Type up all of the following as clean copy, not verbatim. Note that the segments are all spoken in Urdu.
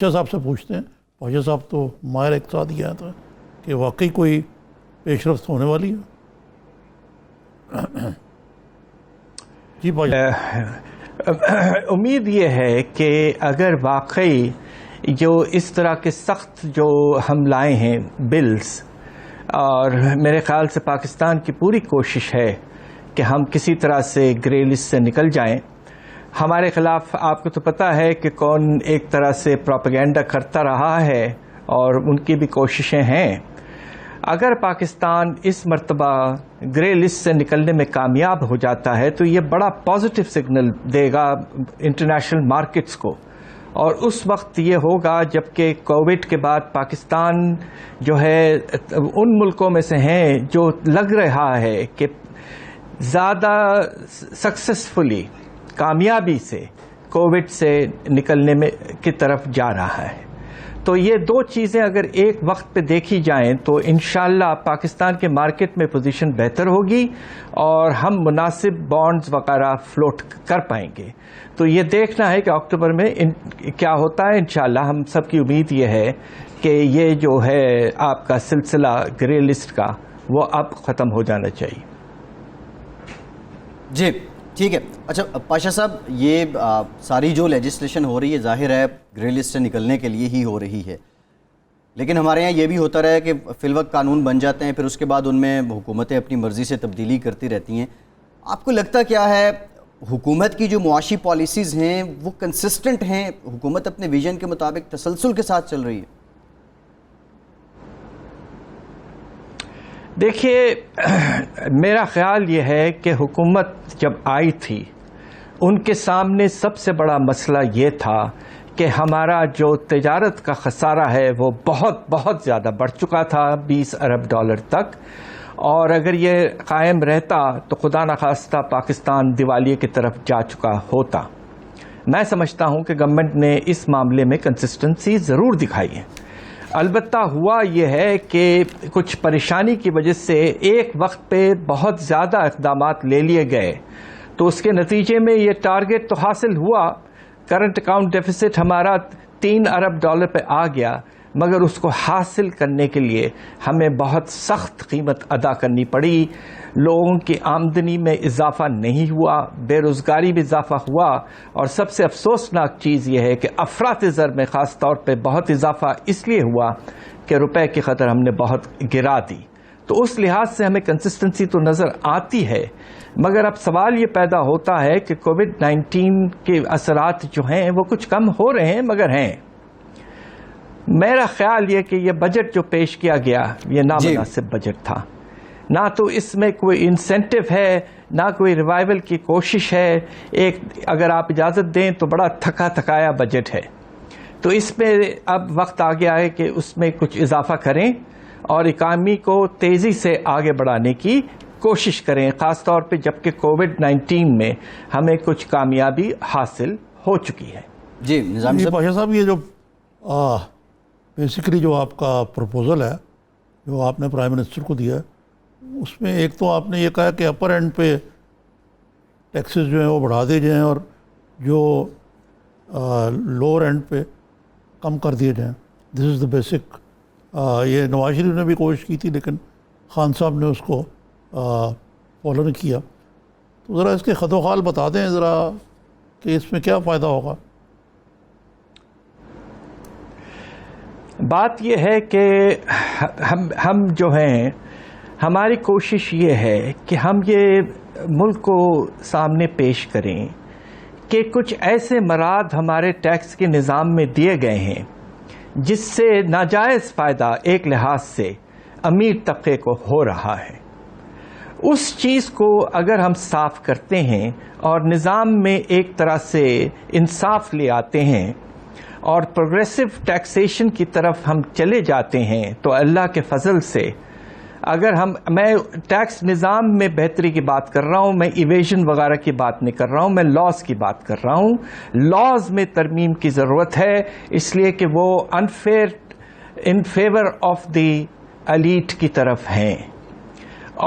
پاشا صاحب سے پوچھتے ہیں. پاشا صاحب تو ماہر اقتصاد کیا تھا کہ واقعی کوئی پیش رفت ہونے والی ہے. جی پاشا. امید یہ ہے کہ اگر واقعی جو اس طرح کے سخت جو ہم لائے ہیں بلز، اور میرے خیال سے پاکستان کی پوری کوشش ہے کہ ہم کسی طرح سے گرے لسٹ سے نکل جائیں. ہمارے خلاف آپ کو تو پتہ ہے کہ کون ایک طرح سے پروپیگنڈا کرتا رہا ہے اور ان کی بھی کوششیں ہیں. اگر پاکستان اس مرتبہ گرے لسٹ سے نکلنے میں کامیاب ہو جاتا ہے تو یہ بڑا پازیٹو سگنل دے گا انٹرنیشنل مارکیٹس کو، اور اس وقت یہ ہوگا جب کہ کووڈ کے بعد پاکستان جو ہے ان ملکوں میں سے ہیں جو لگ رہا ہے کہ زیادہ سکسیسفلی کامیابی سے کووڈ سے نکلنے میں کی طرف جا رہا ہے. تو یہ دو چیزیں اگر ایک وقت پہ دیکھی جائیں تو انشاءاللہ پاکستان کے مارکیٹ میں پوزیشن بہتر ہوگی اور ہم مناسب بانڈز وغیرہ فلوٹ کر پائیں گے. تو یہ دیکھنا ہے کہ اکتوبر میں کیا ہوتا ہے. انشاءاللہ ہم سب کی امید یہ ہے کہ یہ جو ہے آپ کا سلسلہ گرے لسٹ کا وہ اب ختم ہو جانا چاہیے. جی ٹھیک ہے. اچھا پاشا صاحب، یہ ساری جو لیجسلیشن ہو رہی ہے ظاہر ہے گرے لسٹ سے نکلنے کے لیے ہی ہو رہی ہے، لیکن ہمارے یہاں یہ بھی ہوتا رہا ہے کہ فی الوقت قانون بن جاتے ہیں، پھر اس کے بعد ان میں حکومتیں اپنی مرضی سے تبدیلی کرتی رہتی ہیں. آپ کو لگتا کیا ہے حکومت کی جو معاشی پالیسیز ہیں وہ کنسسٹنٹ ہیں؟ حکومت اپنے ویژن کے مطابق تسلسل کے ساتھ چل رہی ہے؟ دیکھیے، میرا خیال یہ ہے کہ حکومت جب آئی تھی ان کے سامنے سب سے بڑا مسئلہ یہ تھا کہ ہمارا جو تجارت کا خسارہ ہے وہ بہت بہت زیادہ بڑھ چکا تھا، 20 ارب ڈالر تک، اور اگر یہ قائم رہتا تو خدا نخواستہ پاکستان دیوالیے کی طرف جا چکا ہوتا. میں سمجھتا ہوں کہ گورنمنٹ نے اس معاملے میں کنسسٹنسی ضرور دکھائی ہے. البتہ ہوا یہ ہے کہ کچھ پریشانی کی وجہ سے ایک وقت پہ بہت زیادہ اقدامات لے لیے گئے، تو اس کے نتیجے میں یہ ٹارگٹ تو حاصل ہوا. کرنٹ اکاؤنٹ ڈیفیسٹ ہمارا 3 ارب ڈالر پہ آ گیا، مگر اس کو حاصل کرنے کے لیے ہمیں بہت سخت قیمت ادا کرنی پڑی. لوگوں کی آمدنی میں اضافہ نہیں ہوا، بے روزگاری میں اضافہ ہوا، اور سب سے افسوسناک چیز یہ ہے کہ افراط زر میں خاص طور پہ بہت اضافہ اس لیے ہوا کہ روپے کی قدر ہم نے بہت گرا دی. تو اس لحاظ سے ہمیں کنسسٹنسی تو نظر آتی ہے، مگر اب سوال یہ پیدا ہوتا ہے کہ کووڈ 19 کے اثرات جو ہیں وہ کچھ کم ہو رہے ہیں مگر ہیں. میرا خیال یہ کہ یہ بجٹ جو پیش کیا گیا یہ نامناسب بجٹ تھا. نہ تو اس میں کوئی انسینٹو ہے، نہ کوئی ریوائول کی کوشش ہے. ایک اگر آپ اجازت دیں تو بڑا تھکا تھکایا بجٹ ہے. تو اس میں اب وقت آ گیا ہے کہ اس میں کچھ اضافہ کریں اور اکانومی کو تیزی سے آگے بڑھانے کی کوشش کریں، خاص طور پہ جبکہ کووڈ 19 میں ہمیں کچھ کامیابی حاصل ہو چکی ہے. جی نظام صاحب. پاشا صاحب، یہ جو بیسیکلی جو آپ کا پروپوزل ہے جو آپ نے پرائم منسٹر کو دیا ہے، اس میں ایک تو آپ نے یہ کہا کہ اپر اینڈ پہ ٹیکسز جو ہیں وہ بڑھا دیے جائیں اور جو لوور اینڈ پہ کم کر دیے جائیں. دس از دا بیسک. یہ نواز شریف نے بھی کوشش کی تھی لیکن خان صاحب نے اس کو فالو نہیں کیا. تو ذرا اس کے خط و خال بتا دیں ذرا کہ اس میں کیا فائدہ ہوگا. بات یہ ہے کہ ہم جو ہیں ہماری کوشش یہ ہے کہ ہم یہ ملک کو سامنے پیش کریں کہ کچھ ایسے مراد ہمارے ٹیکس کے نظام میں دیے گئے ہیں جس سے ناجائز فائدہ ایک لحاظ سے امیر طبقے کو ہو رہا ہے. اس چیز کو اگر ہم صاف کرتے ہیں اور نظام میں ایک طرح سے انصاف لے آتے ہیں اور پروگریسو ٹیکسیشن کی طرف ہم چلے جاتے ہیں تو اللہ کے فضل سے اگر میں ٹیکس نظام میں بہتری کی بات کر رہا ہوں، میں ایویژن وغیرہ کی بات نہیں کر رہا ہوں، میں لاز کی بات کر رہا ہوں. لاز میں ترمیم کی ضرورت ہے اس لیے کہ وہ unfair in favour of the elite کی طرف ہیں.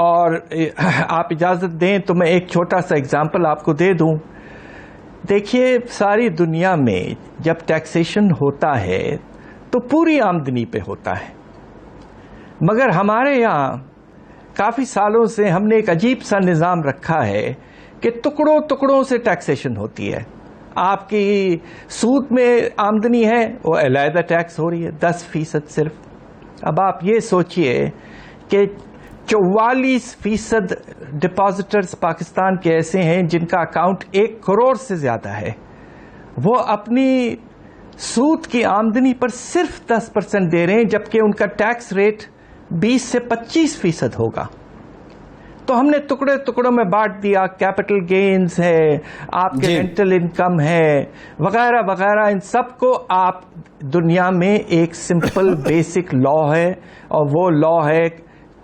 اور آپ اجازت دیں تو میں ایک چھوٹا سا اگزامپل آپ کو دے دوں دیکھیے ساری دنیا میں جب ٹیکسیشن ہوتا ہے تو پوری آمدنی پہ ہوتا ہے، مگر ہمارے یہاں کافی سالوں سے ہم نے ایک عجیب سا نظام رکھا ہے کہ ٹکڑوں ٹکڑوں سے ٹیکسیشن ہوتی ہے. آپ کی سود میں آمدنی ہے وہ علیحدہ ٹیکس ہو رہی ہے 10% صرف. اب آپ یہ سوچئے کہ 44% ڈپازٹرز پاکستان کے ایسے ہیں جن کا اکاؤنٹ 1 کروڑ سے زیادہ ہے، وہ اپنی سود کی آمدنی پر صرف 10% دے رہے ہیں، جبکہ ان کا ٹیکس ریٹ 20 سے 25% ہوگا. تو ہم نے ٹکڑے ٹکڑوں میں بانٹ دیا. کیپٹل گینز ہے، آپ کے رینٹل انکم ہے، وغیرہ وغیرہ. ان سب کو آپ دنیا میں ایک سمپل بیسک لا ہے، اور وہ لا ہے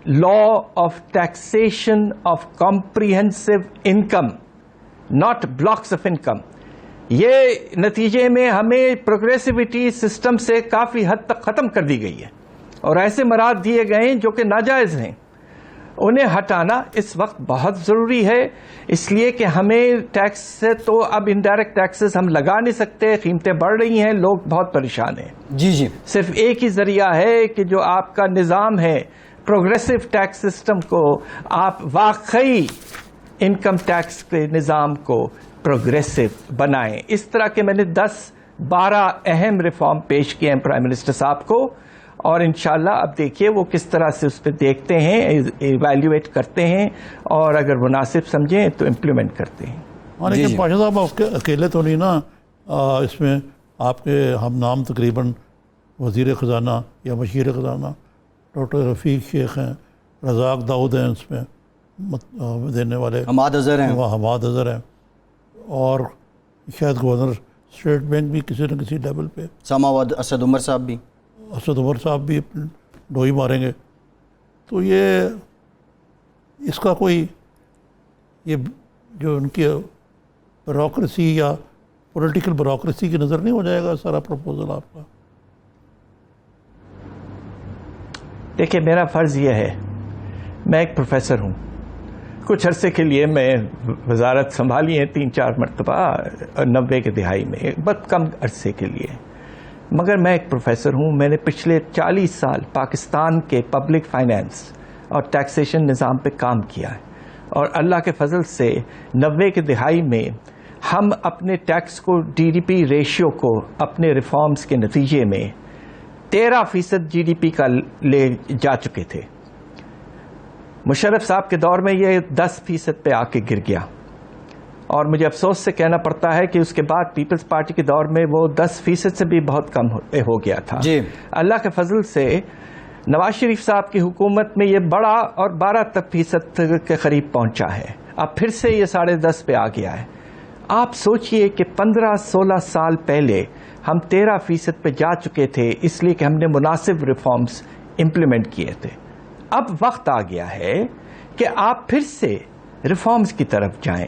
law of taxation of comprehensive income, not blocks of income. یہ نتیجے میں ہمیں پروگریسوٹی سسٹم سے کافی حد تک ختم کر دی گئی ہے، اور ایسے مراد دیے گئے ہیں جو کہ ناجائز ہیں. انہیں ہٹانا اس وقت بہت ضروری ہے، اس لیے کہ ہمیں ٹیکس سے تو اب انڈائریکٹ ٹیکسز ہم لگا نہیں سکتے، قیمتیں بڑھ رہی ہیں، لوگ بہت پریشان ہیں. جی صرف ایک ہی ذریعہ ہے کہ جو آپ کا نظام ہے پروگریسو ٹیکس سسٹم کو آپ واقعی انکم ٹیکس کے نظام کو پروگریسو بنائیں. اس طرح کے میں نے 10-12 اہم ریفارم پیش کیے ہیں پرائم منسٹر صاحب کو، اور انشاءاللہ اب دیکھیے وہ کس طرح سے اس پہ دیکھتے ہیں، ایویلیویٹ کرتے ہیں، اور اگر مناسب سمجھیں تو امپلیمنٹ کرتے ہیں. لیکن پاشا صاحب آپ اکیلے تو نہیں نا اس میں، آپ کے ہم نام تقریباً وزیر خزانہ یا مشیر خزانہ ڈاکٹر رفیق شیخ ہیں، رزاق داؤد ہیں اس میں دینے والے، حماد اظہر ہیں، حماد اظہر ہیں، اور شاید گورنر اسٹیٹ بینک بھی کسی نہ کسی لیول پہ، سماواد اسد عمر صاحب بھی، اسد عمر صاحب بھی ڈوئی ماریں گے. تو یہ اس کا کوئی یہ جو ان کی بیوروکریسی یا پولیٹیکل بیوروکریسی کی نظر نہیں ہو جائے گا سارا پروپوزل آپ کا؟ دیکھیں میرا فرض یہ ہے، میں ایک پروفیسر ہوں، کچھ عرصے کے لیے میں وزارت سنبھالی ہے 3-4 مرتبہ 90 کے دہائی میں، بہت کم عرصے کے لیے، مگر میں ایک پروفیسر ہوں. میں نے پچھلے 40 سال پاکستان کے پبلک فائنینس اور ٹیکسیشن نظام پہ کام کیا ہے، اور اللہ کے فضل سے 90 کے دہائی میں ہم اپنے ٹیکس کو GDP ریشیو کو اپنے ریفارمز کے نتیجے میں 13% GDP کا لے جا چکے تھے. مشرف صاحب کے دور میں یہ 10% پہ آ کے گر گیا، اور مجھے افسوس سے کہنا پڑتا ہے کہ اس کے بعد پیپلز پارٹی کے دور میں وہ 10% سے بھی بہت کم ہو گیا تھا. اللہ کے فضل سے نواز شریف صاحب کی حکومت میں یہ بڑا اور 12% کے قریب پہنچا ہے. اب پھر سے یہ 10.5 پہ آ گیا ہے. آپ سوچئے کہ 15-16 سال پہلے ہم 13% پہ جا چکے تھے، اس لیے کہ ہم نے مناسب ریفارمز امپلیمنٹ کیے تھے. اب وقت آ گیا ہے کہ آپ پھر سے ریفارمز کی طرف جائیں،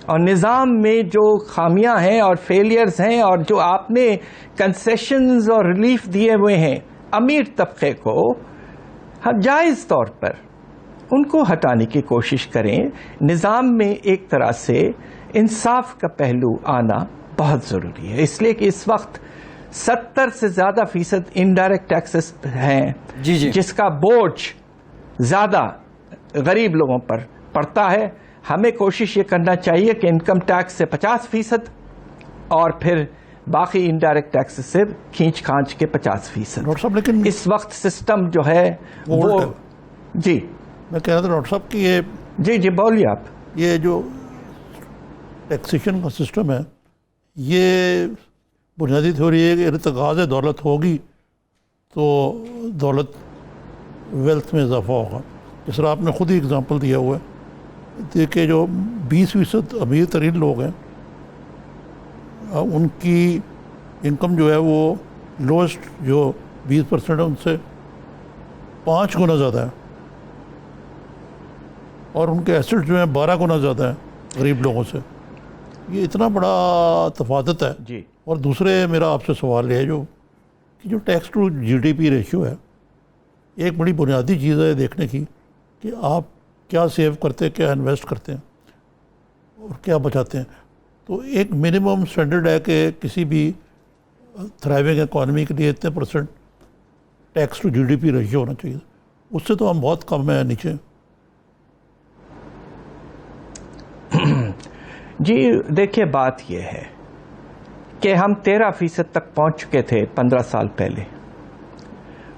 اور نظام میں جو خامیاں ہیں اور فیلیئرز ہیں، اور جو آپ نے کنسیشنز اور ریلیف دیے ہوئے ہیں امیر طبقے کو، جائز طور پر ان کو ہٹانے کی کوشش کریں. نظام میں ایک طرح سے انصاف کا پہلو آنا بہت ضروری ہے، اس لیے کہ اس وقت 70 سے زیادہ فیصد انڈائریکٹ ٹیکسز ہیں جس کا بوجھ زیادہ غریب لوگوں پر پڑتا ہے. ہمیں کوشش یہ کرنا چاہیے کہ انکم ٹیکس سے 50% اور پھر باقی انڈائریکٹ ٹیکس سے کھینچ کھانچ کے 50%. لیکن اس وقت سسٹم جو ہے وہ جی میں کہہ رہا تھا ڈاکٹر صاحب کہ یہ جی بولیے آپ. یہ جو ٹیکسیشن کا سسٹم ہے یہ بنیادی تھیوری ہے کہ ارتکاز دولت ہوگی تو دولت ویلتھ میں اضافہ ہوگا. جس طرح آپ نے خود ہی اگزامپل دیا ہوا ہے، دیکھیں جو 20% امیر ترین لوگ ہیں ان کی انکم جو ہے وہ لوسٹ جو 20% ہے ان سے 5 گنا زیادہ ہے، اور ان کے ایسٹ جو ہیں 12 گنا زیادہ ہیں غریب لوگوں سے. یہ اتنا بڑا تفاوت ہے. جی. اور دوسرے میرا آپ سے سوال یہ ہے جو ٹیکس ٹو GDP ریشیو ہے، ایک بڑی بنیادی چیز ہے دیکھنے کی کہ آپ کیا سیو کرتے ہیں، کیا انویسٹ کرتے ہیں اور کیا بچاتے ہیں. تو ایک منیمم اسٹینڈرڈ ہے کہ کسی بھی تھرائیونگ اکانومی کے لیے اتنے % ٹیکس ٹو GDP ریشیو ہونا چاہیے. اس سے تو ہم بہت کم ہیں نیچے. جی دیکھیے بات یہ ہے کہ ہم 13% تک پہنچ چکے تھے 15 سال پہلے.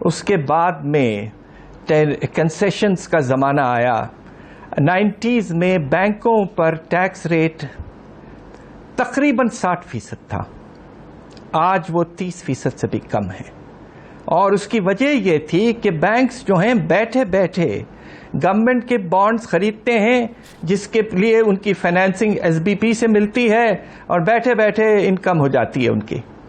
اس کے بعد میں کنسیشنز کا زمانہ آیا. 90s میں بینکوں پر ٹیکس ریٹ تقریباً 60% تھا. آج وہ 30% سے بھی کم ہے. اور اس کی وجہ یہ تھی کہ بینکس جو ہیں بیٹھے بیٹھے گورنمنٹ کے بانڈز خریدتے ہیں جس کے لیے ان کی فائنینسنگ SBP سے ملتی ہے اور بیٹھے بیٹھے انکم ہو جاتی ہے ان کی.